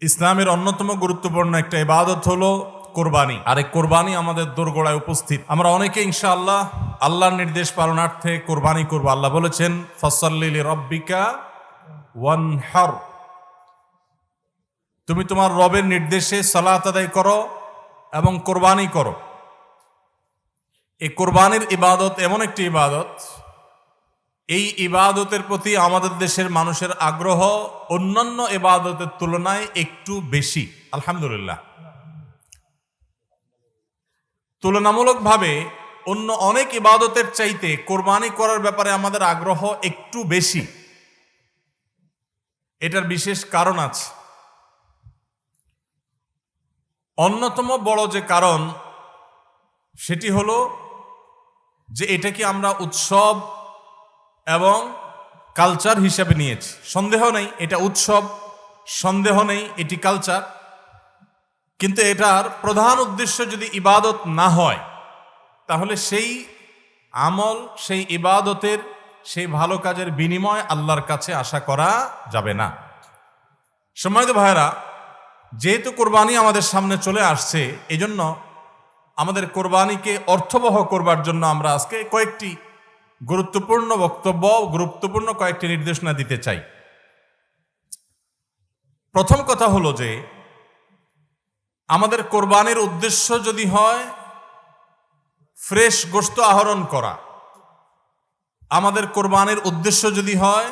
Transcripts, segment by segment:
ইসলামের অন্যতম গুরুত্বপূর্ণ একটা ইবাদত হলো কোরবানি। আর এই কোরবানি আমাদের দোরগোড়ায় উপস্থিত। আমরা অনেকে ইনশাআল্লাহ আল্লাহর নির্দেশ পালনার্থে কোরবানি করব। আল্লাহ বলেছেন ফাসাল্লি লিরাব্বিকা ওয়ানহার, তুমি তোমার রবের নির্দেশে সালাত আদায় করো এবং কোরবানি করো। এই কোরবানির ইবাদত এমন একটি ইবাদত, এই ইবাদতের প্রতি আমাদের দেশের মানুষের আগ্রহ অন্যান্য ইবাদতের তুলনায় একটু বেশি। আলহামদুলিল্লাহ, তুলনামূলকভাবে অন্য অনেক ইবাদতের চাইতে কোরবানি করার ব্যাপারে আমাদের আগ্রহ একটু বেশি। এটার বিশেষ কারণ আছে। অন্যতম বড় যে কারণ সেটি হলো যে এটাকে আমরা উৎসব এবং কালচার হিসাবে নিয়েছি। সন্দেহ নেই এটা উৎসব, সন্দেহ নেই এটি কালচার, কিন্তু এটার প্রধান উদ্দেশ্য যদি ইবাদত না হয় তাহলে সেই আমল, সেই ইবাদতের, সেই ভালো কাজের বিনিময় আল্লাহর কাছে আশা করা যাবে না। সম্মানিত ভাইরা, যেহেতু কোরবানি আমাদের সামনে চলে আসছে, এজন্য আমাদের কোরবানিকে অর্থবহ করবার জন্য আমরা আজকে কয়েকটি গুরুত্বপূর্ণ বক্তব্য, গুরুত্বপূর্ণ কয়েকটি নির্দেশনা দিতে চাই। প্রথম কথা হলো যে আমাদের কোরবানির উদ্দেশ্য যদি হয় ফ্রেশ গোশত আহরণ করা, আমাদের কোরবানির উদ্দেশ্য যদি হয়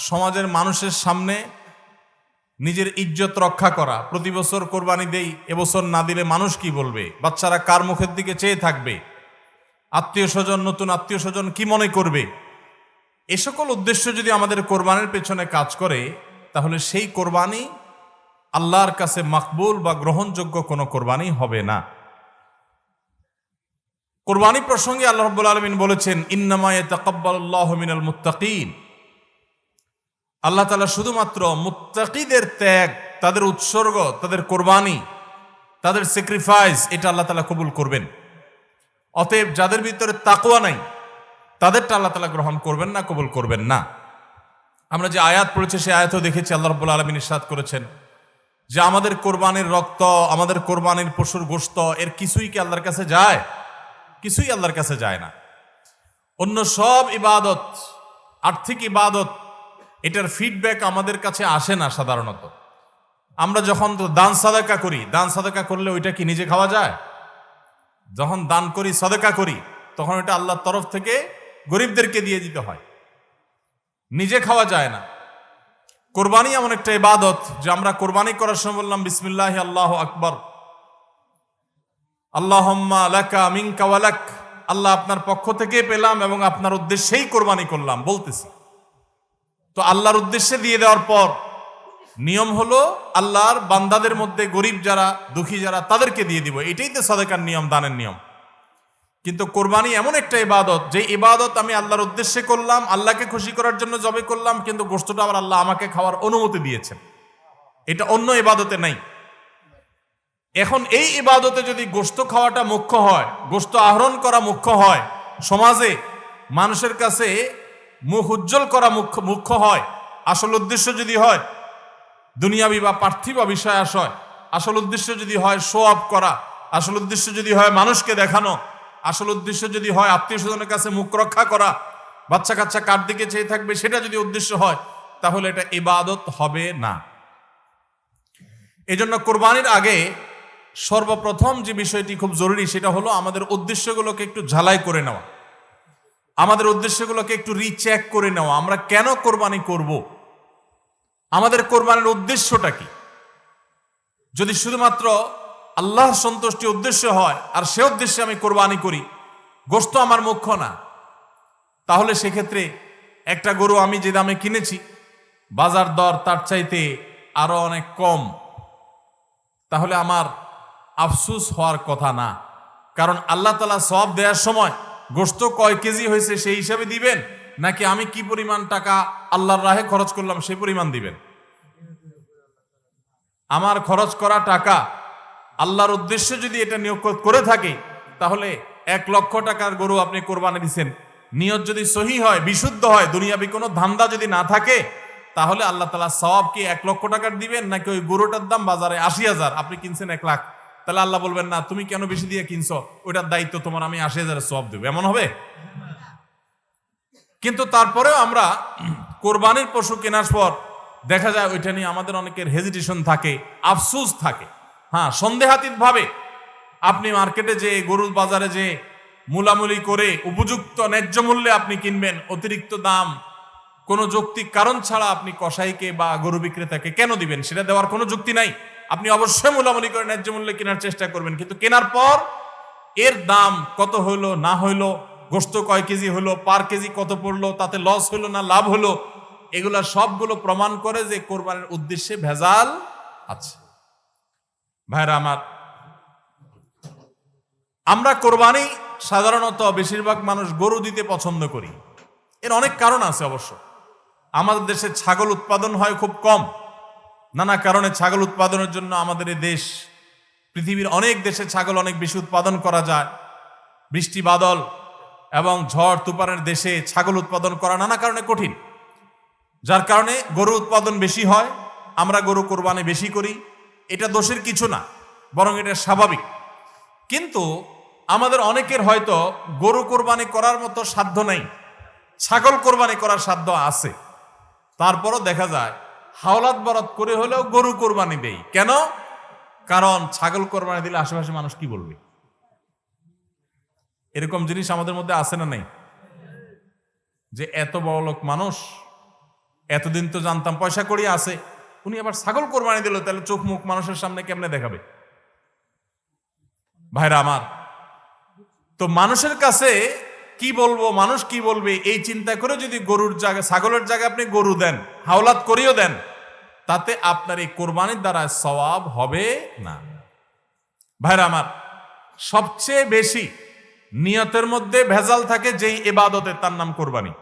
সমাজের মানুষের সামনে নিজের ইজ্জত রক্ষা করা, প্রতি বছর কোরবানি দেই, এবছর না দিলে মানুষ কি বলবে, বাচ্চারা কার মুখের দিকে চেয়ে থাকবে, আত্মীয় স্বজন, নতুন আত্মীয় স্বজন কি মনে করবে, এ সকল উদ্দেশ্য যদি আমাদের কোরবানির পেছনে কাজ করে তাহলে সেই কোরবানি আল্লাহর কাছে মাকবুল বা গ্রহণযোগ্য কোনো কোরবানি হবে না। কোরবানি প্রসঙ্গে আল্লাহ রাব্বুল আলামিন বলেছেন ইন্নামা ইয়াতাকাব্বালুল্লাহু মিনাল মুত্তাকিন, আল্লাহ তাআলা শুধুমাত্র মুত্তাকিদের ত্যাগ, তাদের উৎসর্গ, তাদের কোরবানি, তাদের স্যাক্রিফাইস, এটা আল্লাহ তাআলা কবুল করবেন। অতএব যাদের ভিতরে তাকওয়া নাই তাদেরটা আল্লাহ তাআলা গ্রহণ করবেন না, কবুল করবেন না। আমরা যে আয়াত পড়েছি সেই আয়াতও দেখেছি আল্লাহ রাব্বুল আলামিন ইরশাদ করেছেন যে আমাদের কোরবানির রক্ত, আমাদের কোরবানির পশুর গোশত, এর কিছুই কি আল্লাহর কাছে যায়? কিছুই আল্লাহর কাছে যায় না। অন্য সব ইবাদত, আর্থিক ইবাদত, এটার ফিডব্যাক আমাদের কাছে আসে না সাধারণত। আমরা যখন দান সাদাকা করি, দান সাদাকা করলে ওইটা কি নিজে খাওয়া যায়? যখন দান করি, সাদাকা করি, তখন এটা আল্লাহর তরফ থেকে গরিবদেরকে দিয়ে দিতে হয়, নিজে খাওয়া যায় না। কোরবানি এমন একটা ইবাদত যে আমরা কোরবানি করার সময় বললাম বিসমিল্লাহি আল্লাহু আকবার, আল্লাহুম্মা লাকা মিনকা ওয়া লাক, আল্লাহ আপনার পক্ষ থেকে পেলাম এবং আপনার উদ্দেশ্যেই কোরবানি করলাম বলতেছি। তো আল্লাহর উদ্দেশ্যে দিয়ে দেওয়ার পর নিয়ম হলো আল্লাহর বান্দাদের মধ্যে গরিব যারা, দুঃখী যারা, তাদেরকে দিয়ে দিব। এটাই তো সাদাকার নিয়ম, দানের নিয়ম। কিন্তু কোরবানি এমন একটা ইবাদত যে ইবাদত আমি আল্লাহর উদ্দেশ্যে করলাম, আল্লাহকে খুশি করার জন্য জবে করলাম, কিন্তু গোশতটা আবার আল্লাহ আমাকে খাওয়ার অনুমতি দিয়েছেন। এটা অন্য ইবাদতে নাই। এখন এই ইবাদতে যদি গোশত খাওয়াটা মুখ্য হয়, গোশত আহরণ করা মুখ্য হয়, সমাজে মানুষের কাছে মুখ উজ্জ্বল করা মুখ্য হয়, আসল উদ্দেশ্য যদি হয় দুনিয়াবি বা পার্থিব বিষয় আশয়, আসল উদ্দেশ্য যদি হয় শো অফ করা, আসল উদ্দেশ্য যদি হয় মানুষকে দেখানো, আসল উদ্দেশ্য যদি হয় আত্মীয় স্বজনের কাছে মুখ রক্ষা করা, বাচ্চা কাচ্চা কার দিকে চেয়ে থাকবে, সেটা যদি উদ্দেশ্য হয় তাহলে এটা ইবাদত হবে না। এজন্য কোরবানির আগে সর্বপ্রথম যে বিষয়টি খুব জরুরি সেটা হলো আমাদের উদ্দেশ্যগুলোকে একটু ঝালাই করে নেওয়া, আমাদের উদ্দেশ্যগুলোকে একটু রিচেক করে নেওয়া। আমরা কেন কোরবানি করব? আমাদের কোরবানির উদ্দেশ্যটা কি? যদি শুধুমাত্র আল্লাহর সন্তুষ্টি উদ্দেশ্য হয় আর সে উদ্দেশ্যে আমি কোরবানি করি, গোশত আমার মুখ্য না, তাহলে সেক্ষেত্রে একটা গরু আমি যে দামে কিনেছি বাজার দর তার চাইতে আরো অনেক কম, তাহলে আমার আফসোস হওয়ার কথা না। কারণ আল্লাহ তাআলা সওয়াব দেওয়ার সময় গোশত কয় কেজি হয়েছে সেই হিসাবে দিবেন, নাকি আমি কি পরিমাণ টাকা আল্লাহর রাহে খরচ করলাম সেই পরিমাণ দিবেন? আমার খরচ করা টাকা আল্লাহর উদ্দেশ্যে যদি এটা নিয়োগ করে থাকে তাহলে 1 লক্ষ টাকার গরু আপনি কোরবানি দিচ্ছেন, নিয়ত যদি সহি হয়, বিশুদ্ধ হয়, দুনিয়াবি কোনো ধান্দা যদি না থাকে, তাহলে আল্লাহ তাআলা সওয়াব কি 1 লক্ষ টাকার দিবেন, নাকি ওই গরুটার দাম বাজারে 80,000, আপনি কিনছেন 1 লাখ, তাহলে আল্লাহ বলবেন না তুমি কেন বেশি দিয়ে কিনছো, ওইটার দায়িত্ব তোমার, আমি 80,000 সওয়াব দেব, এমন হবে? কিন্তু তারপরেও আমরা কোরবানির পশু কেনার পর দেখা যায় ওইটা নিয়ে আমাদের অনেকের হেজিটেশন থাকে, আফসোস থাকে। হ্যাঁ, সন্দেহাতীত ভাবে আপনি মার্কেটে যে গরুর বাজারে যে মূলামূলি করে উপযুক্ত ন্যায্য মূল্যে আপনি কিনবেন, অতিরিক্ত দাম কোনো যৌক্তিক কারণ ছাড়া আপনি কসাইকে বা গরু বিক্রেতাকে কেন দিবেন, সেটা দেওয়ার কোনো যুক্তি নাই। আপনি অবশ্যই মূলামূলি করে ন্যায্য মূল্যে কেনার চেষ্টা করবেন, কিন্তু কেনার পর এর দাম কত হইলো না হইলো, গোশত কয় কেজি হলো, পার কেজি কত পড়লো, তাতে লস হইলো না লাভ হলো, এগুলা সবগুলো প্রমাণ করে যে কোরবানির উদ্দেশ্যে ভেজাল আছে। ভাইরা আমার, আমরা কোরবানি সাধারণত বেশিরভাগ মানুষ গরু দিতে পছন্দ করি। এর অনেক কারণ আছে অবশ্য। আমাদের দেশে ছাগল উৎপাদন হয় খুব কম, নানা কারণে ছাগল উৎপাদনের জন্য আমাদের এই দেশ, পৃথিবীর অনেক দেশে ছাগল অনেক বেশি উৎপাদন করা যায়। বৃষ্টি বাদল এবং ঝড় তুফানের দেশে ছাগল উৎপাদন করা নানা কারণে কঠিন, যার কারণে গরু উৎপাদন বেশি হয়, আমরা গরু কোরবানি বেশি করি। এটা দোষের কিছু না, বরং এটা স্বাভাবিক। কিন্তু আমাদের অনেকের হয়তো গরু কোরবানি করার মতো সাধ্য নাই, ছাগল কোরবানি করার সাধ্য আছে। তারপরও দেখা যায় হাওলাত বরাত করে হলেও গরু কোরবানি দেই। কেন? কারণ ছাগল কোরবানি দিলে আশেপাশে মানুষ কি বলবে। এরকম জিনিস আমাদের মধ্যে আছে না নাই? যে এত বড় লোক মানুষ, এতদিন তো জানতাম পয়সা করি আছে, উনি আবার ছাগল কোরবানি দিল, তাহলে চোখ মুখ মানুষের সামনে কেমনে দেখাবে? ভাইরা আমার, তো মানুষের কাছে কি বলবো, মানুষ কি বলবে, এই চিন্তা করে যদি গরুর জায়গায় ছাগলের জায়গায় আপনি গরু দেন, হাওলাত করিও দেন, তাতে আপনার এই কোরবানির দ্বারা সওয়াব হবে না। ভাইরা আমার, সবচেয়ে বেশি নিয়তের মধ্যে ভেজাল থাকে যেই ইবাদতে, তার নাম কোরবানি।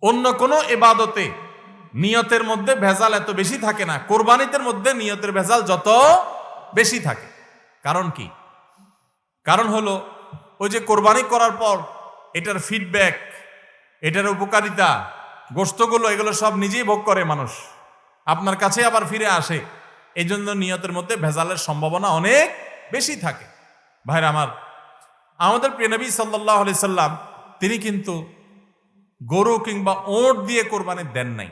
অন্য কোনো ইবাদতে নিয়তের মধ্যে ভেজাল এত বেশি থাকে না, কোরবানিদের মধ্যে নিয়তের ভেজাল যত বেশি থাকে। কারণ কি? কারণ হলো ওই যে কোরবানি করার পর এটার ফিডব্যাক, এটার উপকারিতা, গোশতগুলো, এগুলো সব নিজেই ভোগ করে মানুষ, আপনার কাছে আবার ফিরে আসে। এই জন্য নিয়তের মধ্যে ভেজালের সম্ভাবনা অনেক বেশি থাকে। ভাইরা আমার, আমাদের প্রিয় নবী সাল্লাল্লাহু আলাইহি সাল্লাম তিনি কিন্তু গরু কিংবা ওঁট দিয়ে কোরবানি দেন নাই।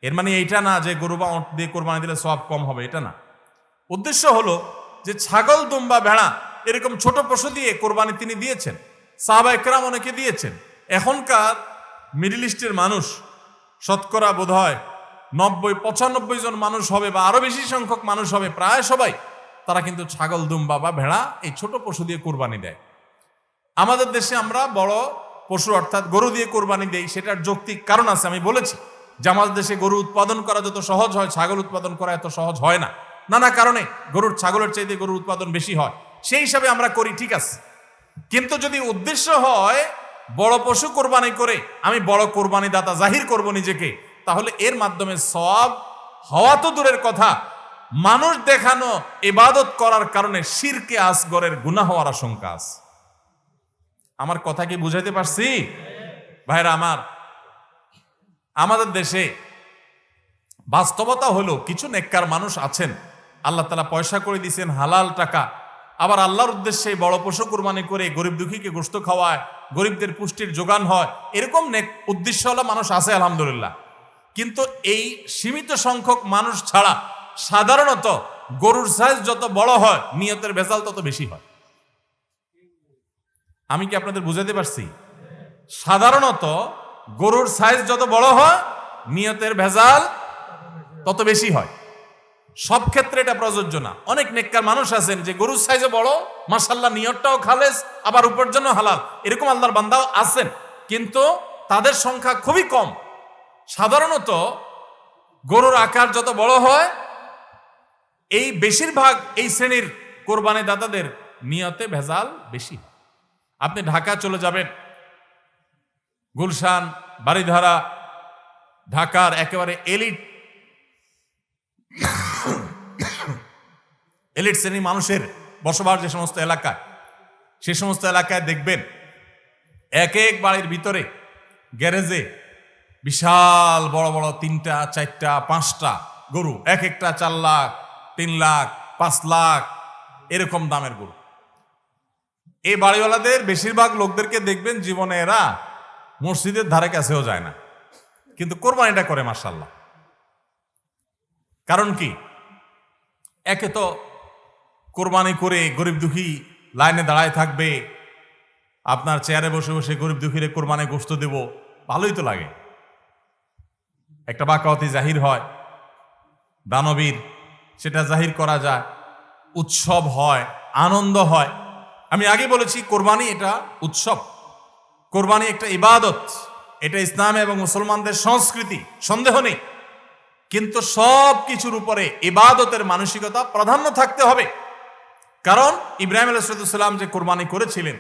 এর মানে এইটা না যে গরু বা ওঁট দিয়ে কোরবানি দিলে সওয়াব কম হবে, এটা না। উদ্দেশ্য হলো যে ছাগল, দুম্বা, ভেড়া এরকম ছোট পশু দিয়ে কোরবানি তিনি দিয়েছেন, সাহাবা একরাম অনেকে দিয়েছেন। এখনকার মিডল ইস্টের মানুষ শতকরা বোধহয় 90-95 জন মানুষ হবে, বা আরো বেশি সংখ্যক মানুষ হবে, প্রায় সবাই, তারা কিন্তু ছাগল, দুম্বা বা ভেড়া এই ছোট পশু দিয়ে কোরবানি দেয়। আমাদের দেশে আমরা বড় পশু অর্থাৎ গরু দিয়ে কোরবানি দেই, সেটার যৌক্তিক কারণ আছে। আমি বলেছি যে আমাদের দেশে গরু উৎপাদন করা যত সহজ হয়, ছাগল উৎপাদন করা এত সহজ হয় না, নানা কারণে ছাগলের চাইতে গরুর উৎপাদন বেশি হয়, সেই হিসাবে আমরা করি, ঠিক আছে। কিন্তু যদি উদ্দেশ্য হয় বড় পশু কোরবানি করে আমি বড় কোরবানি দাতা জাহির করব নিজেকে, তাহলে এর মাধ্যমে সওয়াব হওয়া তো দূরের কথা, মানুষ দেখানো ইবাদত করার কারণে শিরকে আসগরের গুনাহ হওয়ার আশঙ্কা আছে। আমার কথা কি বুঝাইতে পারছি? ভাইরা আমার, আমাদের দেশে বাস্তবতা হলো কিছু নেককার মানুষ আছেন, আল্লাহ তাআলা পয়সা করে দিয়েছেন, হালাল টাকা, আবার আল্লাহর উদ্দেশ্যে বড় পশু কুরবানি করে গরিব দুঃখীকে গোশত খাওয়ায়, গরিবদের পুষ্টির যোগান হয়, এরকম নেক উদ্দেশ্যওয়ালা মানুষ আছে আলহামদুলিল্লাহ। কিন্তু এই সীমিত সংখ্যক মানুষ ছাড়া সাধারণত গরুর সাইজ যত বড় হয় নিয়তের ভেজাল তত বেশি হয়। আমি কি আপনাদের বুঝাতে পারছি? সাধারণত গরুর সাইজ যত বড় হয় নিয়তের ভেজাল তত বেশি হয়। সব ক্ষেত্রে এটা প্রযোজ্য না। অনেক নেককার মানুষ আছেন যে গরুর সাইজে বড়, মাশাআল্লাহ নিয়তটাও খালেস, আবার উপার্জনও হালাল, এরকম আল্লাহর বান্দাও আছেন, কিন্তু তাদের সংখ্যা খুবই কম। সাধারণত গরুর আকার যত বড় হয়, এই বেশিরভাগ এই শ্রেণীর কোরবানি দাতাদের নিয়তে ভেজাল বেশি। আপনি ঢাকা চলে যাবেন, গুলশান, বাড়িধারা, ঢাকার একেবারে এলিট শ্রেণীর মানুষের বসবাস যে সমস্ত এলাকায়, সে সমস্ত এলাকায় দেখবেন এক এক বাড়ির ভিতরে গ্যারেজে বিশাল বড় বড় 3টা 4টা 5টা গরু, এক একটা 4 লাখ 3 লাখ 5 লাখ এরকম দামের গরু। এই বাড়িওয়ালাদের বেশিরভাগ লোকদেরকে দেখবেন জীবনে এরা মসজিদের ধারে কাছেও যায় না, কিন্তু কোরবানিটা করে মাশাআল্লাহ। কারণ কি? একে তো কোরবানি করে গরিব দুঃখী লাইনে দাঁড়ায় থাকবে, আপনার চেয়ারে বসে বসে গরিব দুঃখীরে কোরবানি গোশত দেব, ভালোই তো লাগে। একটা বাকাওয়াতি জাহির হয়, দানবীর সেটা জাহির করা যায়, উৎসব হয়, আনন্দ হয়। আমি আগে বলেছি কোরবানি এটা উৎসব, কোরবানি একটা ইবাদত, এটা ইসলাম এবং মুসলমানদের সংস্কৃতি, সন্দেহ নেই। কিন্তু সব কিছুর উপরে ইবাদতের মানসিকতা প্রাধান্য থাকতে হবে। কারণ ইব্রাহিম আলাইহিস সালাম যে কোরবানি করেছিলেন,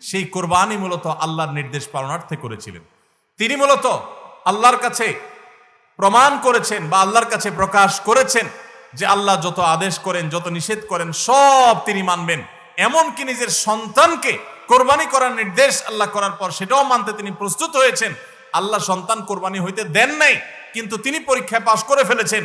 সেই কোরবানি মূলত আল্লাহর নির্দেশ পালনার্থে করেছিলেন। তিনি মূলত আল্লাহর কাছে প্রমাণ করেছেন বা আল্লাহর কাছে প্রকাশ করেছেন যে আল্লাহ যত আদেশ করেন, যত নিষেধ করেন সব তিনি মানবেন। এমনকি নিজের সন্তানকে কোরবানি করার নির্দেশ আল্লাহ করার পর সেটাও মানতে তিনি প্রস্তুত হয়েছেন। আল্লাহ সন্তান কোরবানি হইতে দেন নাই, কিন্তু তিনি পরীক্ষায় পাশ করে ফেলেছেন।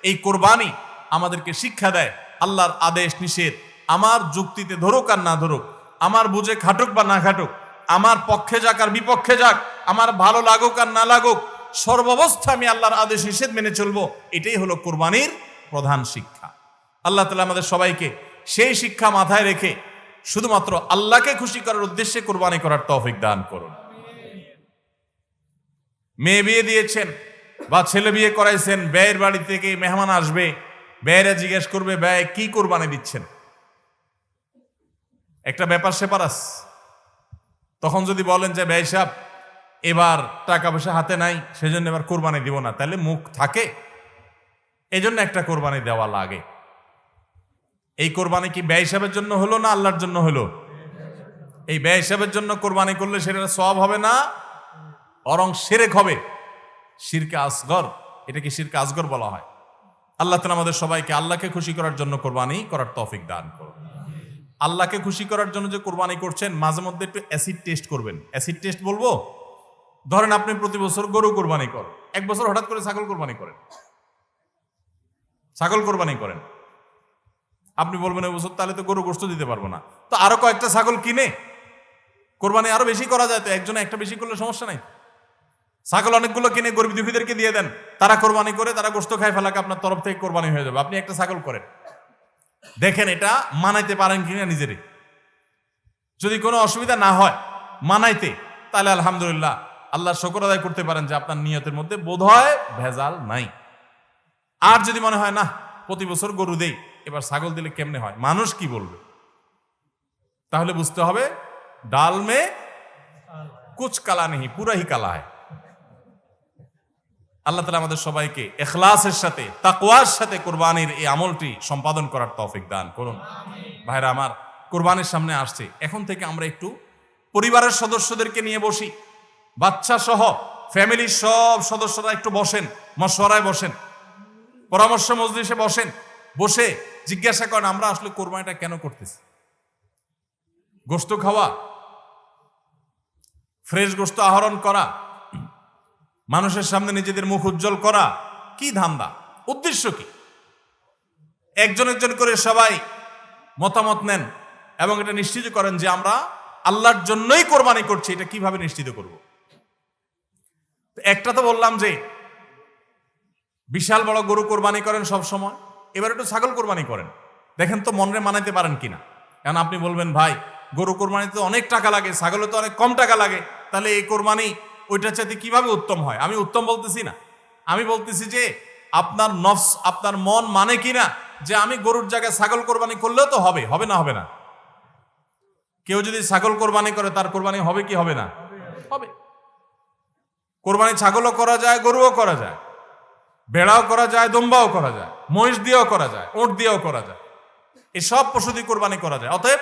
এই কোরবানি আমাদেরকে শিক্ষা দেয় আল্লাহর আদেশ নিষেধ আমার যুক্তিতে ধরুক আর না ধরুক, আমার বুঝে খাটুক বা না খাটুক, আমার পক্ষে যাক আর বিপক্ষে যাক, আমার ভালো লাগুক আর না লাগুক, সর্বাবস্থা আমি আল্লাহর আদেশ নিষেধ মেনে চলবো। এটাই হলো কোরবানির প্রধান শিক্ষা। আল্লাহ তাআলা আমাদের সবাইকে সেই শিক্ষা মাথায় রেখে শুধুমাত্র আল্লাহকে খুশি করার উদ্দেশ্যে কোরবানি করার তৌফিক দান করুন। মেয়ে বিয়ে দিয়েছেন বা ছেলে বিয়ে করাইছেন, ব্যয়ের বাড়ি থেকে মেহমান আসবে, ব্যয়েরা জিজ্ঞেস করবে ব্যয় কি কোরবানি দিচ্ছেন, একটা ব্যাপার সেপার আছে। তখন যদি বলেন যে ব্যয় সাহেব এবার টাকা পয়সা হাতে নাই, সেজন্য এবার কোরবানি দিব না, তাহলে মুখ থাকে। এই জন্য একটা কোরবানি দেওয়া লাগে। এই কোরবানি কি ব্যয় হিসাবের জন্য হলো না আল্লাহর জন্য হলো? এই ব্যয় হিসাবের জন্য কোরবানি করলে সেটা সওয়াব হবে না, বরং শিরক হবে, শিরকে আসগর। এটাকে শিরকে আসগর বলা হয়। আল্লাহ তাআলা আমাদের সবাইকে আল্লাহকে খুশি করার জন্য কোরবানি করার তৌফিক দান করুন। আল্লাহকে খুশি করার জন্য যে কোরবানি করছেন, মাঝে মধ্যে একটু অ্যাসিড টেস্ট করবেন। অ্যাসিড টেস্ট বলবো, ধরেন আপনি প্রতি বছর গরু কোরবানি করেন, এক বছর হঠাৎ করে ছাগল কোরবানি করেন, ছাগল কোরবানি করেন। আপনি বলবেন ওই বছর তাহলে তো গরু গোশত দিতে পারবো না, তো আরো কয়েকটা ছাগল কিনে কোরবানি আরো বেশি করা যায়, তো একজনে একটা বেশি করলে সমস্যা নাই। ছাগল অনেকগুলো কিনে গরিব দুঃখীদেরকে দিয়ে দেন, তারা কোরবানি করে, তারা গোশত খায় ফেলাকে আপনার তরফ থেকে কোরবানি হয়ে যাবে। আপনি একটা ছাগল করেন, দেখেন এটা মানাইতে পারেন কিনা নিজেরে। যদি কোনো অসুবিধা না হয় মানাইতে, তাহলে আলহামদুলিল্লাহ আল্লাহর শুকর আদায় করতে পারেন যে আপনার নিয়তের মধ্যে বোধহয় ভেজাল নাই। আর যদি মনে হয় না প্রতি বছর গরু দেই, এবার ছাগল দিলে কেমনে হয়, মানুষ কি বলবে, তাহলে বুঝতে হবে ডাল মে কুছ কালা নেই, পুরা হি কালা হয়। আল্লাহ তাআলা আমাদের সবাইকে ইখলাসের সাথে তাকওয়ার সাথে কোরবানির এই আমলটি সম্পাদন করার তৌফিক দান করুন। ভাইরা আমার, কোরবানির সামনে আসছে, এখন থেকে আমরা একটু পরিবারের সদস্যদেরকে নিয়ে বসি, বাচ্চা সহ ফ্যামিলির সব সদস্যরা একটু বসেন, মশওয়ারায় বসেন, পরামর্শ মজলিসে বসেন, বসে জিজ্ঞাসা করেন আমরা আসলে কোরবানিটা কেন করতেছি। গোশত খাওয়া, ফ্রেশ গোশত আহরণ করা, মানুষের সামনে নিজেদের মুখ উজ্জ্বল করা, কি ধান্দা, উদ্দেশ্য কি? একজন একজন করে সবাই মতামত নেন এবং এটা নিশ্চিত করেন যে আমরা আল্লাহর জন্যই কোরবানি করছি। এটা কিভাবে নিশ্চিত করব? একটা তো বললাম যে বিশাল বড় গরু কোরবানি করেন সব সময়, এবার একটু ছাগল কোরবানি করেন, দেখেন তো মনে মানাইতে পারেন কিনা। কারণ আপনি বলবেন ভাই গরু কোরবানিতে অনেক টাকা লাগে, ছাগলে তো অনেক কম টাকা লাগে, তাহলে এই কোরবানি ওইটা চাইতে কিভাবে উত্তম হয়? আমি উত্তম বলতেছি না, আমি বলতেছি যে আপনার নফস, আপনার মন মানে কিনা যে আমি গরুর জায়গায় ছাগল কোরবানি করলেও তো হবে, হবে না হবে না? কেউ যদি ছাগল কোরবানি করে তার কোরবানি হবে কি হবে না? হবে। কোরবানি ছাগলও করা যায়, গরুও করা যায়, ভেড়াও করা যায়, দম্বাও করা যায়, মহিষ দিয়েও করা যায়, উট দিয়েও করা যায়, এই সব পশু দিয়ে কোরবানি করা যায়। অতএব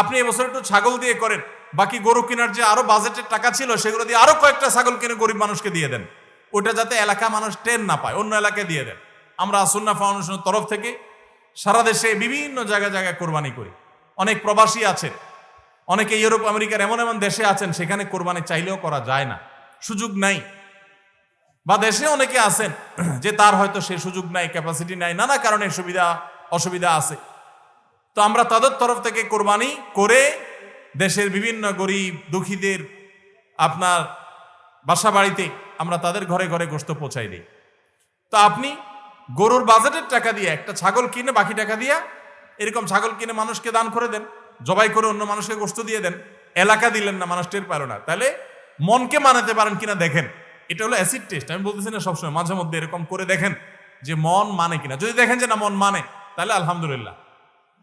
আপনি এবছর একটু ছাগল দিয়ে করেন, বাকি গরু কেনার যে আরো বাজেটের টাকা ছিল সেগুলো দিয়ে আরো কয়েকটা ছাগল কিনে গরিব মানুষকে দিয়ে দেন, ওটা যাতে এলাকা মানুষ টেন না পায়, অন্য এলাকায় দিয়ে দেন। আমরা সুন্নাহ ফাউন্ডেশনের তরফ থেকে সারা দেশে বিভিন্ন জায়গায় জায়গায় কোরবানি করি। অনেক প্রবাসী আছেন, অনেকে ইউরোপ আমেরিকার এমন এমন দেশে আছেন সেখানে কোরবানি চাইলেও করা যায় না, সুযোগ নাই। বা দেশে অনেকে আছেন যে তার হয়তো সে সুযোগ নাই, ক্যাপাসিটি নাই, নানা কারণে সুবিধা অসুবিধা আছে। তো আমরা তাদের তরফ থেকে কোরবানি করে দেশের বিভিন্ন গরিব দুঃখীদের আপনার বাসা বাড়িতে আমরা তাদের ঘরে ঘরে গোশত পৌঁছাই দিই। তো আপনি গরুর বাজেটের টাকা দিয়ে একটা ছাগল কিনে বাকি টাকা দিয়ে এরকম ছাগল কিনে মানুষকে দান করে দেন, জবাই করে অন্য মানুষকে গোশত দিয়ে দেন, এলাকা দিলেন না, মানুষ টের পারো না। তাহলে মনকে মানাতে পারেন কিনা দেখেন। এটা হলো অ্যাসিড টেস্ট। আমি বলতেছি না সবসময়, মাঝে মধ্যে এরকম করে দেখেন যে মন মানে কিনা। যদি দেখেন যে না মন মানে, তাহলে আলহামদুলিল্লাহ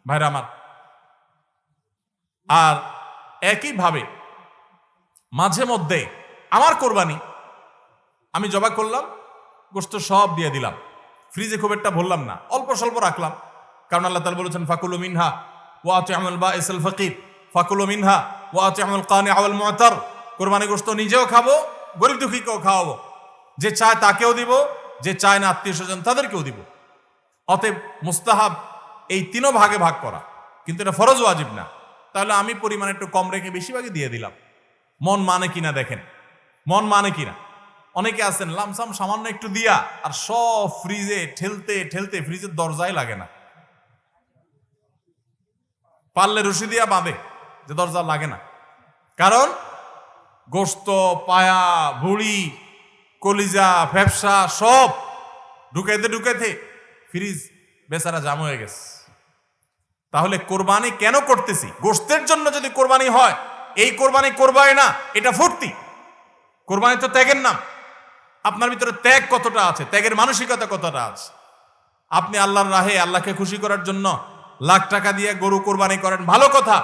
ভাইরা আমার। আর একইভাবে মাঝে মধ্যে আমার কোরবানি আমি জবা করলাম, গোশত সব দিয়ে দিলাম, ফ্রিজে খুব একটা ভরলাম না, অল্প স্বল্প রাখলাম। কারণ আল্লাহ তাআলা বলেছেন ফাকুলু মিনহা ওয়া আতি'মুল বাঈসাল ফাকির, ফাকুলু মিনহা ওয়া আতি'মুল কানি'a ওয়াল মু'তার। কোরবানি গোশত নিজেও খাবো, গরিব দুঃখীকেও খাওয়াবো, যে চায় তাকেও দিব, যে চায় না আত্মীয় স্বজন তাদেরকেও দিব। অতএব মুস্তাহাব এই তিনও ভাগে ভাগ করা, কিন্তু এটা ফরজ ওয়াজিব না। তাহলে আমি পরিমাণ একটু কম রেখে বেশিরভাগই দিয়ে দিলাম। মন মানে কিনা দেখেন, মন মানে কিনা। অনেকে আছেন লামসাম সামান্য একটু দিয়া আর সব ফ্রিজে ঠেলতে ঠেলতে ফ্রিজের দরজায় লাগে না, পারলে রশি দিয়া বাঁধে যে দরজা লাগে না। কারণ গোশত, পায়া, ভুড়ি, কলিজা, ফ্যাপসা সব ঢুকাইতে ঢুকাইতে ফ্রিজ বেচারা জাম হয়ে গেছে। তাহলে কোরবানি কেন করতেছি? গোশতের জন্য যদি কোরবানি হয়, এই কোরবানি করবাই না, এটা ফুর্তি। কোরবানি তো ত্যাগের নাম। আপনার ভিতরে ত্যাগ কতটা আছে, ত্যাগের মানসিকতা কতটা আছে। আপনি আল্লাহর রাহে আল্লাহকে খুশি করার জন্য লাখ টাকা দিয়ে গরু কোরবানি করেন, ভালো কথা।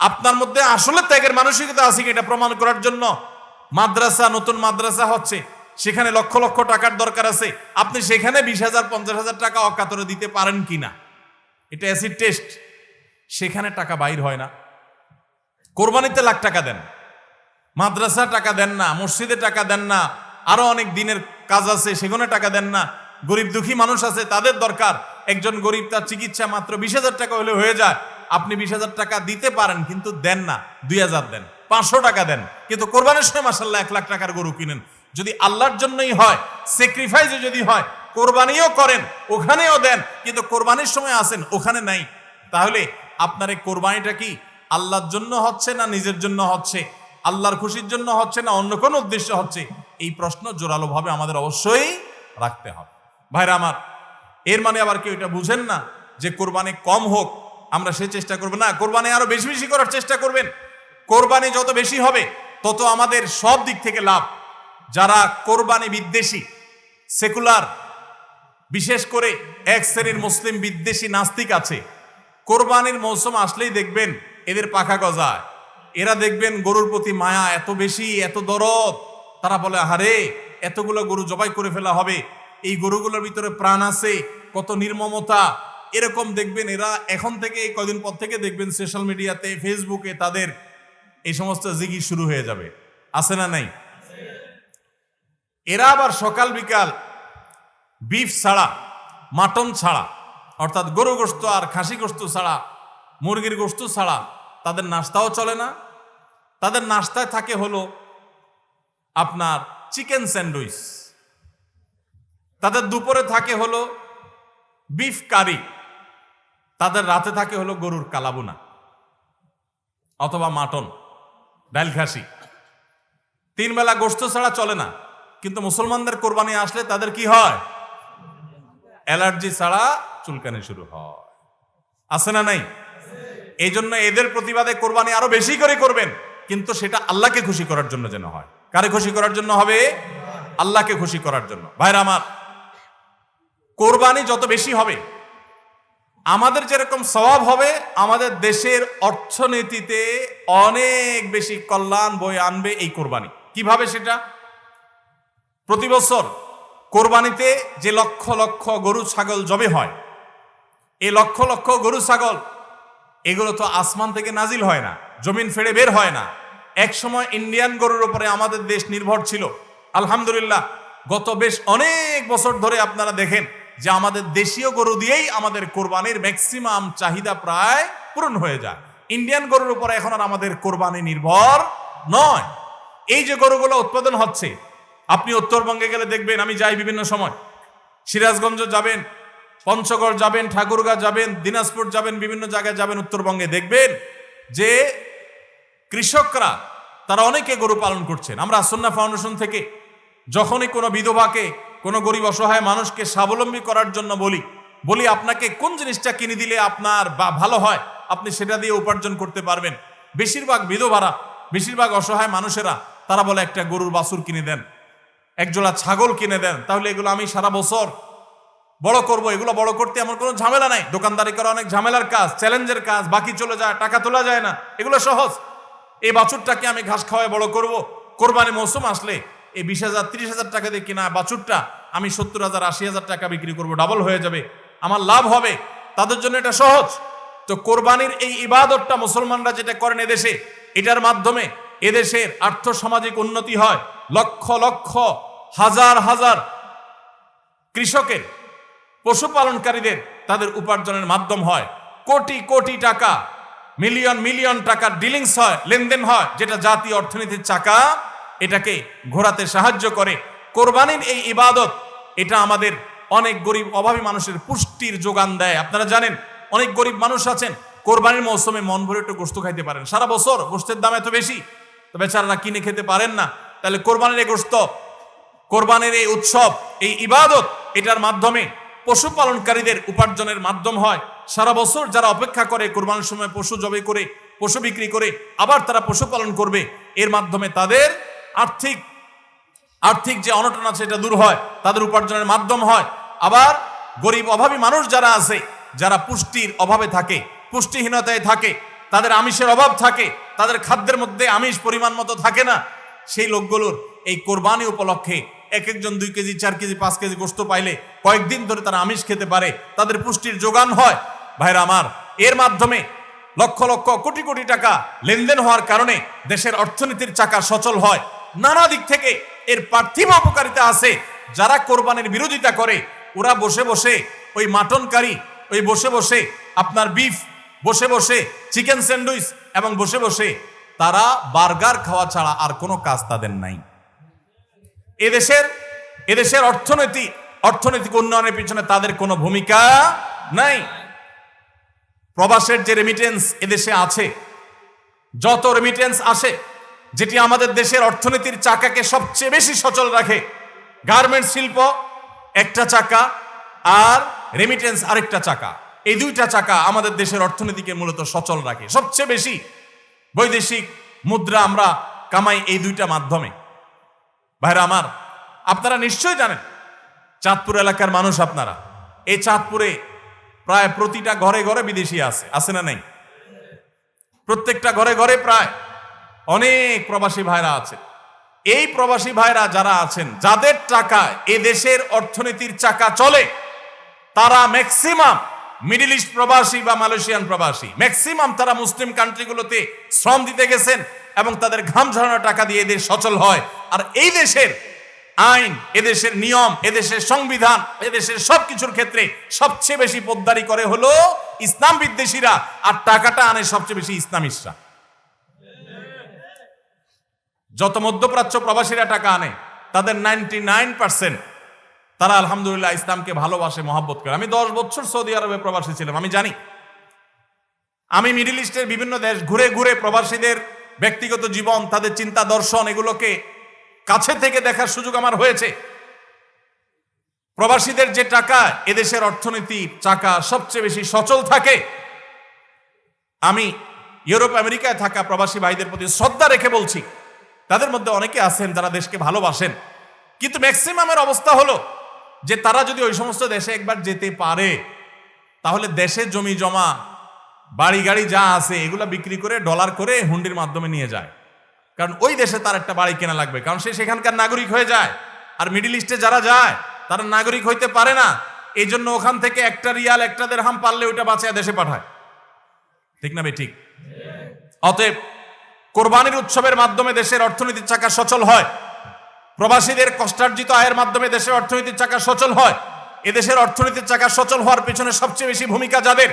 আপনার মধ্যে আসলে ত্যাগের মানসিকতা আছে কি এটা প্রমাণ করার জন্য মাদ্রাসা, নতুন মাদ্রাসা হচ্ছে, সেখানে লক্ষ লক্ষ টাকার দরকার আছে, আপনি সেখানে 20,000 50,000 টাকা অকাতরে দিতে পারেন কিনা, এটা অ্যাসিড টেস্ট। সেখানে টাকা বাইর হয় না। কোরবানিতে লাখ টাকা দেন, মাদ্রাসা টাকা দেন না, মসজিদে টাকা দেন না, আরো অনেক দিনের কাজ আছে সেখানে টাকা দেন না। গরিব দুঃখী মানুষ আছে, তাদের দরকার। একজন গরিব তার চিকিৎসা মাত্র 20,000 টাকা হলে হয়ে যায়, আপনি 20,000 টাকা দিতে পারেন কিন্তু দেন না, 2,000 দেন, 500 টাকা দেন, কিন্তু কোরবানির সময় মাশাআল্লাহ 1 লাখ টাকার গরু কিনেন। যদি আল্লাহর জন্যই হয়, স্যাক্রিফাইস যদি হয়, কোরবানিও করেন, ওখানেও দেন, কিন্তু কোরবানির সময় আসেন ওখানে নাই, তাহলে আপনার এই কোরবানিটা কি আল্লাহর জন্য হচ্ছে না নিজের জন্য হচ্ছে, আল্লাহর খুশির জন্য হচ্ছে না অন্য কোনো উদ্দেশ্য হচ্ছে? এই প্রশ্ন জোরালোভাবে আমাদের অবশ্যই রাখতে হবে। ভাইরা আমার, এর মানে আবার কেউ এটা বুঝেন না যে কোরবানি কম হোক আমরা সে চেষ্টা করবো না, কোরবানি আরো বেশি বেশি করার চেষ্টা করবেন। কোরবানি যত বেশি হবে তত আমাদের সব দিক থেকে লাভ। যারা কোরবানি বিদ্বেষী, সেকুলার, বিশেষ করে এক শ্রেণীর মুসলিম বিদ্বেষী নাস্তিক আছে, কোরবানির মৌসুম আসলেই দেখবেন এদের পাখা গজায়। এরা দেখবেন গরুর প্রতি মায়া এত বেশি, এত দরদ, তারা বলে আহারে এতগুলো গরু জবাই করে ফেলা হবে, এই গরুগুলোর ভিতরে প্রাণ আছে, কত নির্মমতা। এরকম দেখবেন এরা এখন থেকে, এই কয়দিন পর থেকে দেখবেন সোশ্যাল মিডিয়াতে, ফেসবুকে তাদের এই সমস্ত জিগি শুরু হয়ে যাবে, আছে না নাই? এরা আবার সকাল বিকাল বিফ ছাড়া, মাটন ছাড়া, অর্থাৎ গরু গোশত আর খাসি গোশত ছাড়া, মুরগির গোশত ছাড়া তাদের নাস্তাও চলে না। তাদের নাস্তায় থাকে হলো আপনার চিকেন স্যান্ডউইচ, তাদের দুপুরে থাকে হলো বিফ কারি, তাদের রাতে থাকে হলো গরুর কালাবুনা অথবা মাটন, ডাল খাসি। 3 বেলা গোশত ছাড়া চলে না। কিন্তু মুসলমানদের কোরবানি আসলে তাদের কি হয়? অ্যালার্জি ছাড়া চুলকানি শুরু হয়, আছে না নাই? এই জন্য এদের প্রতিবাদে কোরবানি আরো বেশি করে করবেন, কিন্তু সেটা আল্লাহকে খুশি করার জন্য যেন হয়। কারে খুশি করার জন্য হবে? আল্লাহকে খুশি করার জন্য। ভাইরা আমার, কোরবানি যত বেশি হবে আমাদের যেরকম সওয়াব হবে, আমাদের দেশের অর্থনীতিতে অনেক বেশি কল্যাণ বয়ে আনবে এই কোরবানি। কিভাবে সেটা? প্রতি বছর কোরবানিতে যে লক্ষ লক্ষ গরু ছাগল জবে হয়, এই লক্ষ লক্ষ গরু ছাগল এগুলো তো আসমান থেকে নাজিল হয় না, জমিন ফেড়ে বের হয় না। এক সময় ইন্ডিয়ান গরুর উপরে আমাদের দেশ নির্ভর ছিল। আলহামদুলিল্লাহ গত বেশ অনেক বছর ধরে আপনারা দেখেন যে আমাদের দেশীয় গরু দিয়েই আমাদের কোরবানির ম্যাক্সিমাম চাহিদা প্রায় পূরণ হয়ে যায়। ইন্ডিয়ান গরুর উপরে এখন আর আমাদের কোরবানি নির্ভর নয়। এই যে গরুগুলো উৎপাদন হচ্ছে, আপনি উত্তরবঙ্গে গেলে দেখবেন, আমি যাই বিভিন্ন সময়, সিরাজগঞ্জ যাবেন, পঞ্চগড় যাবেন, ঠাকুরগাঁ যাবেন, দিনাজপুর যাবেন, বিভিন্ন জায়গায় যাবেন উত্তরবঙ্গে, দেখবেন যে কৃষকরা তারা অনেকে গরু পালন করছেন। আমরা সুন্নাহ ফাউন্ডেশন থেকে যখনই কোনো বিধবাকে, কোনো গরিব অসহায় মানুষকে স্বাবলম্বী করার জন্য বলি আপনাকে কোন জিনিসটা কিনে দিলে আপনার ভালো হয়, আপনি সেটা দিয়ে উপার্জন করতে পারবেন। বেশিরভাগ বিধবারা, বেশিরভাগ অসহায় মানুষেরা তারা বলে একটা গরুর বাছুর কিনে দেন, একজোড়া ছাগল কিনে দেন, তাহলে এগুলো আমি সারা বছর বড় করব। এগুলো বড় করতে আমার কোনো ঝামেলা নাই। দোকানদারি করা অনেক ঝামেলার কাজ, চ্যালেঞ্জের কাজ, বাকি চলে যায়, টাকা তোলা যায় না, এগুলো সহজ। এই বাছুরটাকে আমি ঘাস খাওয়ায় বড় করব। কোরবানি মৌসুম আসলে এই 20,000 30,000 টাকা দিয়ে কিনা বাছুরটা আমি 70,000 80,000 টাকা বিক্রি করব, ডাবল হয়ে যাবে, আমার লাভ হবে। তাদের জন্য এটা সহজ। তো কোরবানির এই ইবাদতটা মুসলমানরা যেটা করেন এদেশে, এটার মাধ্যমে এদেশের আর্থসামাজিক উন্নতি হয়। লক্ষ লক্ষ হাজার হাজার কৃষকের, পশুপালনকারীদের তাদের উপার্জনের মাধ্যম হয়। কোটি কোটি টাকা, মিলিয়ন মিলিয়ন টাকার ডিলিংস হয়, লেনদেন হয়, যেটা জাতীয় অর্থনীতির চাকা এটাকে ঘোরাতে সাহায্য করে। কোরবানির এই ইবাদত এটা আমাদের অনেক গরিব অভাবী মানুষের পুষ্টির যোগান দেয়। আপনারা জানেন অনেক গরিব মানুষ আছেন কোরবানির মৌসুমে মন ভরে একটু গোশত খাইতে পারেন, সারা বছর গোশতের দাম এত বেশি, তো বেচারারা কিনে খেতে পারেন না। তাহলে কোরবানির এই গোশত, কোরবানির এই উৎসব, এই ইবাদত, এটার মাধ্যমে পশুপালনকারীদের উপার্জনের মাধ্যম হয়। সারা বছর যারা অপেক্ষা করে কোরবানির সময় পশু জবাই করে, পশু বিক্রি করে আবার তারা পশুপালন করবে, এর মাধ্যমে তাদের আর্থিক যে অনটন আছে এটা দূর হয়, তাদের উপার্জনের মাধ্যম হয়। আবার গরিব অভাবী মানুষ যারা আছে, যারা পুষ্টির অভাবে থাকে, পুষ্টিহীনতায় থাকে, তাদের আমিষের অভাব থাকে, তাদের খাদ্যের মধ্যে আমিষ পরিমাণ মতো থাকে না, সেই লোকগুলোর এই কোরবানি উপলক্ষে এক একজন 2 কেজি 4 কেজি 5 কেজি গোশত পাইলে কয়েকদিন ধরে তারা আমিষ খেতে পারে, তাদের পুষ্টির যোগান হয়। ভাইরা আমার, এর মাধ্যমে লক্ষ লক্ষ কোটি কোটি টাকা লেনদেন হওয়ার কারণে দেশের অর্থনীতির চাকা সচল হয়। নানা দিক থেকে এর পার্থিব উপকারিতা আছে। যারা কোরবানির বিরোধিতা করে ওরা বসে বসে ওই মাটন কারি, ওই বসে বসে আপনার বিফ, বসে বসে চিকেন স্যান্ডউইচ এবং বসে বসে তারা বার্গার খাওয়া ছাড়া আর কোনো কাজ তাদের নাই। এদেশের অর্থনৈতিক উন্নয়নের পিছনে তাদের কোনো ভূমিকা নাই। প্রবাসের যে রেমিটেন্স এদেশে আছে, যত রেমিটেন্স আসে, যেটি আমাদের দেশের অর্থনীতির চাকাকে সবচেয়ে বেশি সচল রাখে, গার্মেন্টস শিল্প একটা চাকা আর রেমিটেন্স আরেকটা চাকা, এই দুইটা চাকা আমাদের দেশের অর্থনীতিকে মূলত সচল রাখে। সবচেয়ে বেশি বৈদেশিক মুদ্রা আমরা কামাই এই দুইটা মাধ্যমে। ভাইরা আমার, আপনারা নিশ্চয়ই জানেন চাঁদপুর এলাকার মানুষ আপনারা, এই চাঁদপুরে প্রায় প্রতিটা ঘরে ঘরে বিদেশি আছে না নেই? প্রত্যেকটা ঘরে ঘরে প্রায় অনেক প্রবাসী ভাইরা আছে। এই প্রবাসী ভাইরা যারা আছেন, যাদের টাকায় এ দেশের অর্থনীতির চাকা চলে, তারা ম্যাক্সিমাম মিডল ইস্ট প্রবাসী বা মালয়েশিয়ান প্রবাসী, ম্যাক্সিমাম তারা মুসলিম কান্ট্রিগুলোতে শ্রম দিতে গেছেন এবং তাদের ঘাম ঝরানো টাকা দিয়ে এদের সচল হয়। আর এই দেশের আইন, এদেশের নিয়ম, এদেশের সংবিধান, এদেশের সবকিছুর ক্ষেত্রে সবচেয়ে বেশি পোদ্দারি করে হলো ইসলাম বিদ্বেষীরা, আর টাকাটা আনে সবচেয়ে বেশি ইসলামিস্টরা। যত মধ্যপ্রাচ্য প্রবাসীরা টাকা আনে, তাদের 99% তারা আলহামদুলিল্লাহ ইসলামকে ভালোবাসে, মহব্বত করে। আমি 10 বছর সৌদি আরবে প্রবাসী ছিলাম, আমি জানি। আমি মিডল ইস্টের বিভিন্ন দেশ ঘুরে ঘুরে প্রবাসীদের ব্যক্তিগত জীবন, তাদের চিন্তা দর্শন, এগুলোকে কাছে থেকে দেখার সুযোগ আমার হয়েছে। প্রবাসীদের যে টাকা এদেশের অর্থনীতি চাকা সবচেয়ে বেশি সচল থাকে। আমি ইউরোপ আমেরিকায় থাকা প্রবাসী ভাইদের প্রতি শ্রদ্ধা রেখে বলছি, তাদের মধ্যে অনেকে আছেন যারা দেশকে ভালোবাসেন, কিন্তু ম্যাক্সিমামের অবস্থা হলো যে তারা যদি ওই সমস্ত দেশে একবার যেতে পারে, তাহলে দেশে জমি জমা, বাড়ি গাড়ি যা আছে এগুলা বিক্রি করে ডলার করে হুন্ডির মাধ্যমে নিয়ে যায়। কারণ ওই দেশে তার একটা বাড়ি কেনা লাগবে, কারণ সে সেখানকার নাগরিক হয়ে যায়। আর মিডল ইস্টে যারা যায় তারা নাগরিক হইতে পারে না, এই জন্য ওখান থেকে একটা রিয়াল, একটা দেরহাম পারলে ওইটা বাঁচিয়ে দেশে পাঠায়। ঠিক না বে ঠিক? অতএব কোরবানির উৎসবের মাধ্যমে দেশের অর্থনীতির চাকা সচল হয়। প্রবাসীদের কষ্টার্জিত আয়ের মাধ্যমে দেশের অর্থনীতির চাকা সচল হয়। এদেশের অর্থনীতির চাকা সচল হওয়ার পেছনে সবচেয়ে বেশি ভূমিকা যাদের,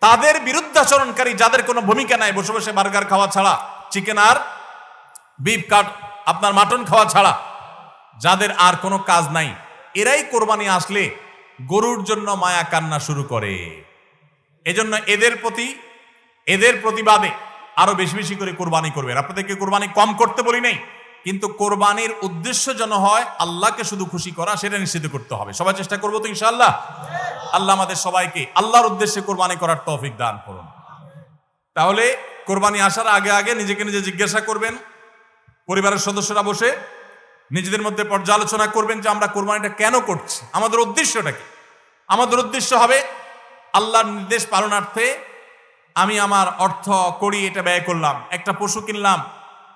তাদের বিরুদ্ধাচরণকারী যাদের কোনো ভূমিকা নাই, বসে বসে বার্গার খাওয়া ছাড়া, চিকেন আর বিফ কাট আপনার মাটন খাওয়া ছাড়া, যাদের আর কোনো কাজ নাই, এরাই কোরবানি আসলে গরুর জন্য মায়া কান্না শুরু করে। এজন্য এদের প্রতিবাদে আরো বেশি বেশি করে কোরবানি করবেন। আপনাদেরকে কোরবানি কম করতে বলি নাই, কিন্তু কোরবানির উদ্দেশ্য যেন হয় আল্লাহকে শুধু খুশি করা, সেটা নিশ্চিত করতে হবে। সবাই চেষ্টা করবো তো ইনশাআল্লাহ। আল্লাহ আমাদের সবাইকে আল্লাহর উদ্দেশ্যে কোরবানি করার তৌফিক দান করুন। তাহলে কোরবানি আসার আগে আগে নিজেকে নিজে জিজ্ঞাসা করবেন, পরিবারের সদস্যরা বসে নিজেদের মধ্যে পর্যালোচনা করবেন যে আমরা কোরবানিটা কেন করছি, আমাদের উদ্দেশ্যটা কি। আমাদের উদ্দেশ্য হবে আল্লাহর নির্দেশ পালনার্থে আমি আমার অর্থ করি এটা ব্যয় করলাম। একটা পশু কিনলাম,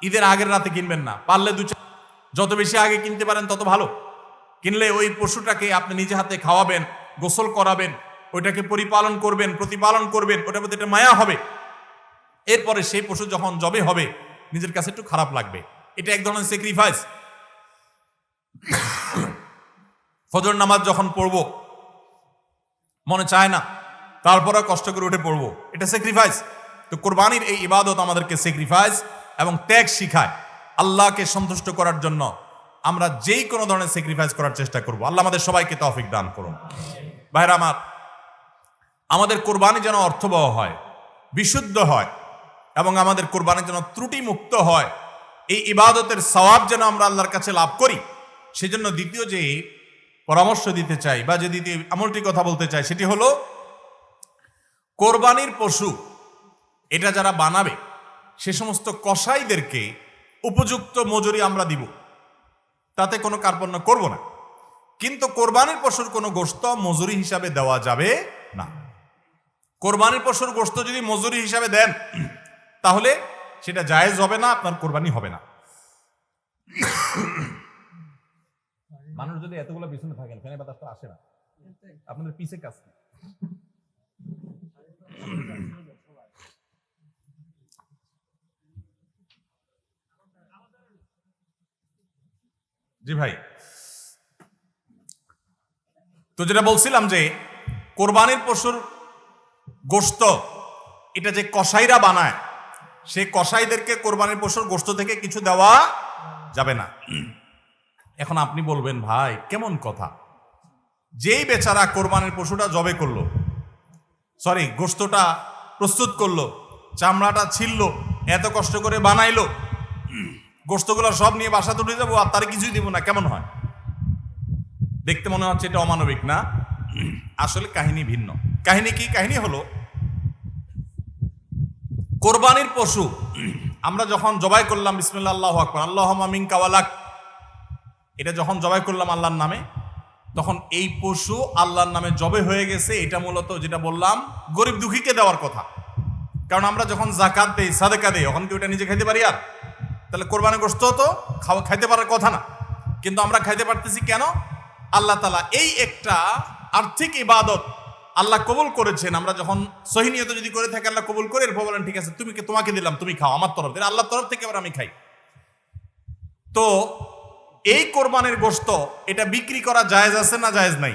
ঈদের আগের রাতে কিনবেন না, পারলে যত বেশি আগে কিনতে পারেন তত ভালো। কিনলে ওই পশুটাকে আপনি নিজে হাতে খাওয়াবেন, গোসল করাবেন, ওইটাকে প্রতিপালন করবেন, ওটার প্রতি একটা মায়া হবে। এরপরে সেই পশু যখন জবে হবে নিজের কাছে একটু খারাপ লাগবে। এটা এক ধরনের স্যাক্রিফাইস। ফজর নামাজ যখন পড়বো মনে চায় না, তারপরে কষ্ট করে উঠে পড়বো, এটা স্যাক্রিফাইস। তো কোরবানির এই ইবাদত আমাদেরকে স্যাক্রিফাইস এবং ত্যাগ শিখায়। আল্লাহকে সন্তুষ্ট করার জন্য আমরা যেই কোনো ধরনের স্যাক্রিফাইস করার চেষ্টা করব। আল্লাহ আমাদের সবাইকে তৌফিক দান করুন। ভাইরা আমার, আমাদের কোরবানি যেন অর্থবহ হয়, বিশুদ্ধ হয়, এবং আমাদের কোরবানি যেন ত্রুটি মুক্ত হয়, এই ইবাদতের সওয়াব যেন আমরা আল্লাহর কাছে লাভ করি। সেজন্য দ্বিতীয় যে পরামর্শ দিতে চাই বা যে দ্বিতীয় আমলটি কথা বলতে চাই সেটি হলো কোরবানির পশু এটা যারা বানাবে সে সমস্ত কসাইদেরকে উপযুক্ত মজুরি আমরা দিব, তাতে কোনো কার্পণ্য করব না। কিন্তু কোরবানির পশুর কোনো গোশত মজুরি হিসাবে দেওয়া যাবে না। কোরবানির পশুর গোশত যদি মজুরি হিসাবে দেন তাহলে সেটা জায়েজ হবে না, আপনার কোরবানি হবে না। মানুষ যদি এতগুলো পিছনে থাকেন, ফ্যানের বাতাস তো আসে না, আপনাদের পিছে কাজ। জি ভাই, তো যেটা বলছিলাম যে কোরবানির পশুর গোশত এটা যে কসাইরা বানায়, সেই কসাইদেরকে কোরবানির পশুর গোশত থেকে কিছু দেওয়া যাবে না। এখন আপনি বলবেন, ভাই কেমন কথা, যেই বেচারা কোরবানির পশুটা জবে করলো, গোশতটা প্রস্তুত করলো, চামড়াটা ছিললো, এত কষ্ট করে বানাইলো, গোশতগুলো সব নিয়ে বাসা তুলে যাবো আর তার কিছুই দিব না, কেমন হয়? দেখতে মনে হচ্ছে এটা অমানবিক না? আসলে কাহিনী ভিন্ন। কাহিনী কি? কাহিনী হলো কোরবানির পশু আমরা যখন জবাই করলাম, বিসমিল্লাহ আল্লাহু আকবার, আল্লাহুম্মা মিনকা ওয়ালাক, এটা যখন জবাই করলাম আল্লাহর নামে, তখন এই পশু আল্লাহর নামে জবে হয়ে গেছে। এটা মূলত যেটা বললাম গরিব দুঃখীকে দেওয়ার কথা। কারণ আমরা যখন যাকাত দেই, সাদেকা দেই, তখন কি ওটা নিজে খাইতে পারি? আর তাহলে কোরবানির গোশত তো খাইতে পারার কথা না, কিন্তু আমরা খাইতে পারতেছি কেন? আল্লাহ তাআলা এই একটা আর্থিক ইবাদত আল্লাহ কবুল করেছেন। আমরা যখন সহি নিয়ত যদি করে থাকি আল্লাহ কবুল করে, এরপর বলেন ঠিক আছে তোমাকে দিলাম, তুমি খাও আমার তরফ থেকে, আল্লাহর তরফ থেকে আবার আমি খাই। তো এই কোরবানির গোশত এটা বিক্রি করা জায়েজ আছে না জায়েজ নাই?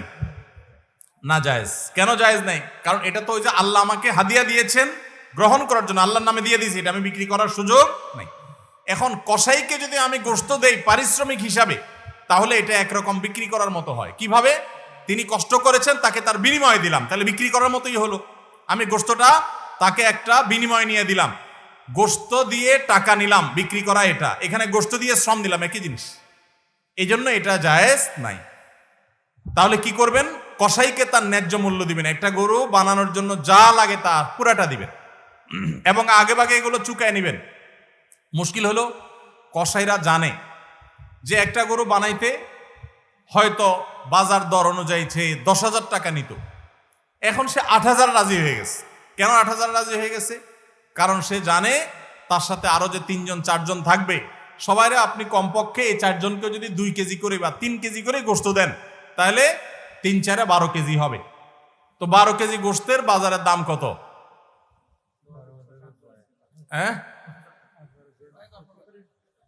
না জায়েজ। কেন জায়েজ নাই? কারণ এটা তো ওই যে আল্লাহ আমাকে হাদিয়া দিয়েছেন গ্রহণ করার জন্য, আল্লাহর নামে দিয়ে দিয়েছি, এটা আমি বিক্রি করার সুযোগ নাই। এখন কসাইকে যদি আমি গোশত দেই পারিশ্রমিক হিসাবে, তাহলে এটা একরকম বিক্রি করার মতো হয়। কিভাবে? তিনি কষ্ট করেছেন, তাকে তার বিনিময় দিলাম, তাহলে বিক্রি করার মতোই হলো। আমি গোশতটা তাকে একটা বিনিময় নিয়ে দিলাম, গোশত দিয়ে টাকা নিলাম, বিক্রি করা এটা। এখানে গোশত দিয়ে শ্রম দিলাম, একই জিনিস। এই জন্য এটা জায়েজ নাই। তাহলে কি করবেন? কসাইকে তার ন্যায্য মূল্য দিবেন। একটা গরু বানানোর জন্য যা লাগে তা পুরাটা দিবেন এবং আগে ভাগে এগুলো চুকায় নিবেন। মুশকিল হলো কসাইরা জানে যে একটা গরু বানাইতে হয়তো বাজার দর অনুযায়ী সে 10,000 টাকা নিত, এখন সে 8,000 রাজি হয়ে গেছে। কেন 8,000 রাজি হয়ে গেছে? কারণ সে জানে তার সাথে আরো যে 3জন 4জন থাকবে, সবাইরে আপনি কমপক্ষে এই 4 জনকে যদি 2 কেজি করে বা 3 কেজি করে গোশত দেন, তাহলে 3-4 12 কেজি হবে। তো 12 কেজি গোশতের বাজারের দাম কত?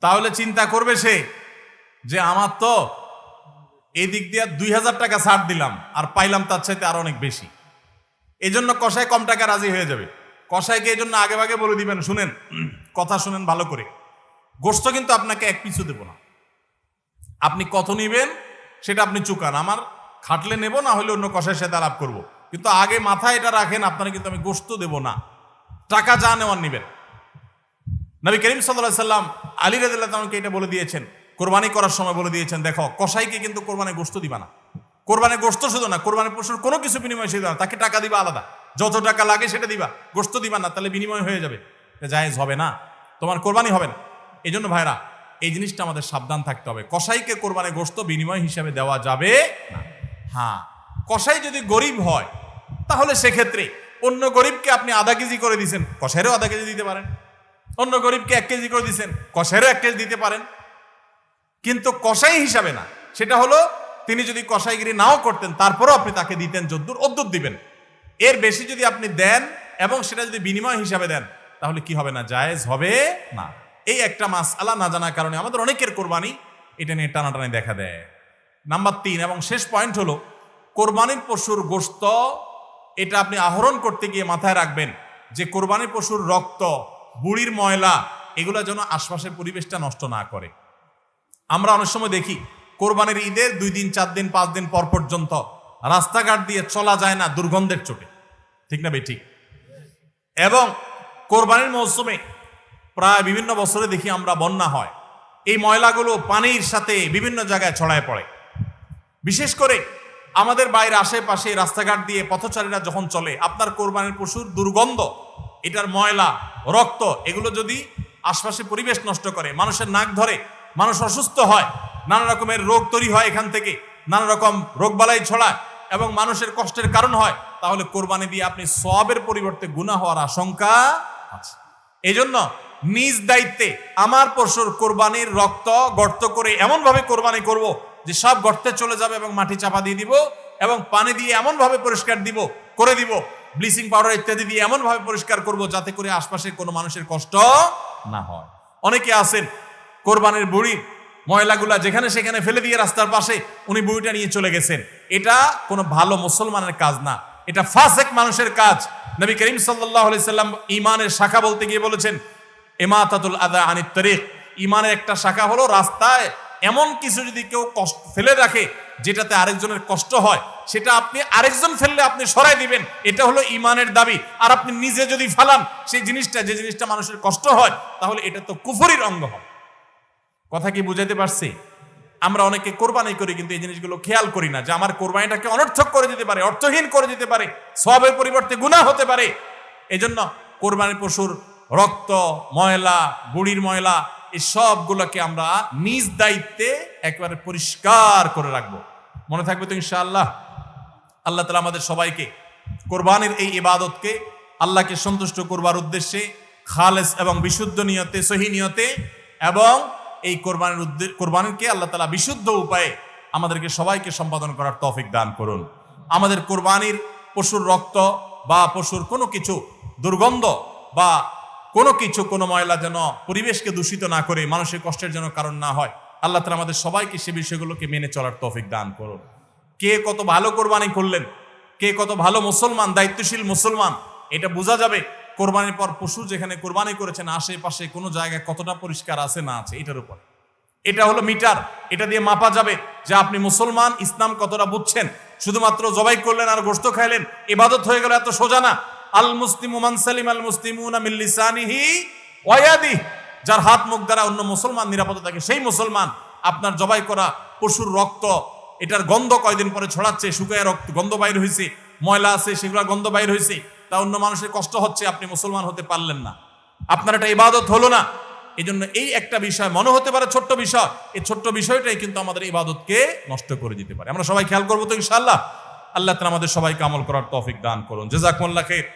তাহলে চিন্তা করবে সে যে আমার তো এই দিক দিয়ে 2,000 টাকা ছাড় দিলাম আর পাইলাম তার চাইতে আরো অনেক বেশি। এই জন্য কসাই কম টাকা রাজি হয়ে যাবে। কসাইকে এই জন্য আগে ভাগে বলে দিবেন, শুনেন, কথা শুনেন ভালো করে, গোশত কিন্তু আপনাকে এক পিছু দেব না, আপনি কত নিবেন সেটা আপনি চুকান, আমার খাটলে নেব, না হলে অন্য কষাইয়ের সাথে আলাপ করবো, কিন্তু আগে মাথায় এটা রাখেন আপনারা কিন্তু আমি গোশত দেব না, টাকা যা নেওয়ার নিবেন। নবী করিম সাল্লাল্লাহু আলাইহি সাল্লাম আলী রাদিয়াল্লাহু তাআলাকে এটা বলে দিয়েছেন, কোরবানি করার সময় বলে দিয়েছেন, দেখো কসাইকে কিন্তু কোরবানি গোশত দিবা না, কোরবানি গোশত শুধু না, কোরবানি পশুর কোনো কিছু বিনিময় সেটা না, তাকে টাকা দিবা আলাদা, যত টাকা লাগে সেটা দিবা, গোশত দিবা না, তাহলে বিনিময় হয়ে যাবে, জায়েজ হবে না, তোমার কোরবানি হবে না। এই জন্য ভাইরা এই জিনিসটা আমাদের সাবধান থাকতে হবে, কসাইকে কোরবানি গোশত বিনিময় হিসাবে দেওয়া যাবে না। হ্যাঁ, কসাই যদি গরিব হয় তাহলে সেক্ষেত্রে অন্য গরিবকে আপনি আধা কেজি করে দিচ্ছেন, কসাইরও আধা কেজি দিতে পারেন, অন্য গরিবকে 1 কেজি করে দিচ্ছেন, কসাইরও 1 কেজি দিতে পারেন, কিন্তু কসাই হিসাবে না। সেটা হলো তিনি যদি কসাইগিরি নাও করতেন তারপরও আপনি তাকে দিতেন যদ্দুর অদ্দুর দিবেন। এর বেশি যদি আপনি দেন এবং সেটা যদি বিনিময় হিসাবে দেন তাহলে কি হবে না, জায়েজ হবে না। এই একটা মাসআলা না জানার কারণে আমাদের অনেকের কোরবানি এটা নিয়ে টানাটানি দেখা দেয়। নাম্বার 3 এবং শেষ পয়েন্ট হলো, কোরবানির পশুর গোশত এটা আপনি আহরণ করতে গিয়ে মাথায় রাখবেন যে কোরবানির পশুর রক্ত, বুড়ির ময়লা, এগুলো যেন আশপাশের পরিবেশটা নষ্ট না করে। আমরা অনেক সময় দেখি কোরবানির ঈদের 2 দিন 4 দিন 5 দিন পর পর্যন্ত রাস্তাঘাট দিয়ে চলা যায় না দুর্গন্ধের চোটে, ঠিক না ভাই? ঠিক। এবং কোরবানির মৌসুমে প্রায় বিভিন্ন বছরে দেখি আমরা বন্যা হয়, এই ময়লাগুলো পানির সাথে বিভিন্ন জায়গায় ছড়ায় পড়ে। বিশেষ করে আমাদের বাইরে আশেপাশে রাস্তাঘাট দিয়ে পথচারীরা যখন চলে, আপনার কোরবানির পশুর দুর্গন্ধ, এটার ময়লা, রক্ত, এগুলো যদি আশপাশে পরিবেশ নষ্ট করে, মানুষের নাক ধরে, মানুষ অসুস্থ হয়, নানা রকমের রোগ তৈরি হয়, এখান থেকে নানা রকম রোগবালাই ছড়ায় এবং মানুষের কষ্টের কারণ হয়, তাহলে কোরবানি দিয়ে আপনি সওয়াবের পরিবর্তে গুনাহ হওয়ার আশঙ্কা আছে। এই জন্য নিজ দায়িত্বে আমার পশুর কোরবানির রক্ত গর্ত করে এমন ভাবে কোরবানি করব যে সব গর্তে চলে যাবে এবং মাটি চাপা দিয়ে দিব এবং পানি দিয়ে এমন ভাবে পরিষ্কার করে দিব, ব্লিচিং পাউডার ইত্যাদি দিয়ে এমন ভাবে পরিষ্কার করব যাতে করে আশপাশে কোনো মানুষের কষ্ট না হয়। অনেকে আছেন কোরবানির বুড়ির ময়লাগুলা যেখানে সেখানে ফেলে দিয়ে রাস্তার পাশে উনি বুড়িটা নিয়ে চলে গেছেন। এটা কোনো ভালো মুসলমানের কাজ না, এটা ফাসেক মানুষের কাজ। নবী করিম সাল্লাল্লাহু আলাইহি সাল্লাম ঈমানের শাখা বলতে গিয়ে বলেছেন, ইমাতাতুল আযা আনিত তারিক, ঈমানের একটা শাখা হলো রাস্তায় এমন কিছু যদি কেউ কষ্ট ফেলে রাখে যেটাতে আরেকজনের কষ্ট হয়, সেটা আপনি আরেকজন ফেললে আপনি সরাই দিবেন, এটা হলো ঈমানের দাবি। আর আপনি নিজে যদি ফালান সেই জিনিসটা, যে জিনিসটা মানুষের কষ্ট হয়, তাহলে এটা তো কুফরির অঙ্গ হয়। কথা কি বুঝাইতে পারছি? আমরা অনেকে কোরবানি করি কিন্তু এই জিনিসগুলো খেয়াল করি না যে আমার কোরবানিটাকে অনর্থক করে দিতে পারে, অর্থহীন করে দিতে পারে, সওয়াবের পরিবর্তে গুনাহ হতে পারে। এই জন্য কোরবানির পশুর রক্ত, ময়লা, বুড়ির ময়লা, এই সবগুলোকে আমরা নিজ দায়িত্বে একেবারে পরিষ্কার করে রাখবো। মনে থাকবে তো ইনশাআল্লাহ? আল্লাহ তাআলা আমাদের সবাইকে কোরবানির এই ইবাদতকে আল্লাহকে সন্তুষ্ট করবার উদ্দেশ্যে খালেস এবং বিশুদ্ধ নিয়তে, সহি নিয়তে, এবং এই কোরবানিকে আল্লাহ তাআলা বিশুদ্ধ উপায়ে আমাদেরকে সবাইকে সম্পাদন করার তৌফিক দান করুন। আমাদের কোরবানির পশুর রক্ত বা পশুর কোনো কিছু দুর্গন্ধ বা কোনো কিছু, কোনো ময়লা যেন পরিবেশকে দূষিত না করে মানুষের কষ্টের যেন কারণ না হয়। আল্লাহ তাআলা আমাদের সবাইকে সে বিষয়গুলোকে মেনে চলার তৌফিক দান করুন। কে কত ভালো কোরবানি করলেন, কে কত ভালো মুসলমান, দায়িত্বশীল মুসলমান, এটা বোঝা যাবে কোরবানির পর পশু যেখানে কোরবানি করেছেন আশেপাশে কোনো জায়গায় কতটা পরিষ্কার আছে না আছে, এটার উপর। এটা হলো মিটার, এটা দিয়ে মাপা যাবে যে আপনি মুসলমান, ইসলাম কতটা বুঝছেন। শুধুমাত্র জবাই করলেন আর গোশত খাইলেন, ইবাদত হয়ে গেল, এত সোজা না। আল মুসলিমু মান সালিমা আল মুসলিমুনা মিন লিসানিহি ওয়া ইয়াদিহি, যার হাত মুখ দ্বারা অন্য মুসলমান নিরাপদ থাকে সেই মুসলমান। আপনার জবাই করা পশুর রক্ত, এটার গন্ধ কয়দিন পরে ছড়াচ্ছে, শুকায় রক্ত গন্ধ বাইর হয়েছে, ময়লা আছে সেগুলো গন্ধ বাইর হয়েছে, তা অন্য মানুষের কষ্ট হচ্ছে, আপনি মুসলমান হতে পারলেন না, আপনার এটা ইবাদত হলো না। এই জন্য এই একটা বিষয় মনে হতে পারে ছোট্ট বিষয়, এই ছোট্ট বিষয়টাই কিন্তু আমাদের ইবাদতকে নষ্ট করে দিতে পারে। আমরা সবাই খেয়াল করবো তো ইনশাআল্লাহ। আল্লাহ তাআলা আমাদের সবাইকে আমল করার তৌফিক দান করুন। জাযাকুমুল্লাহ খাইর।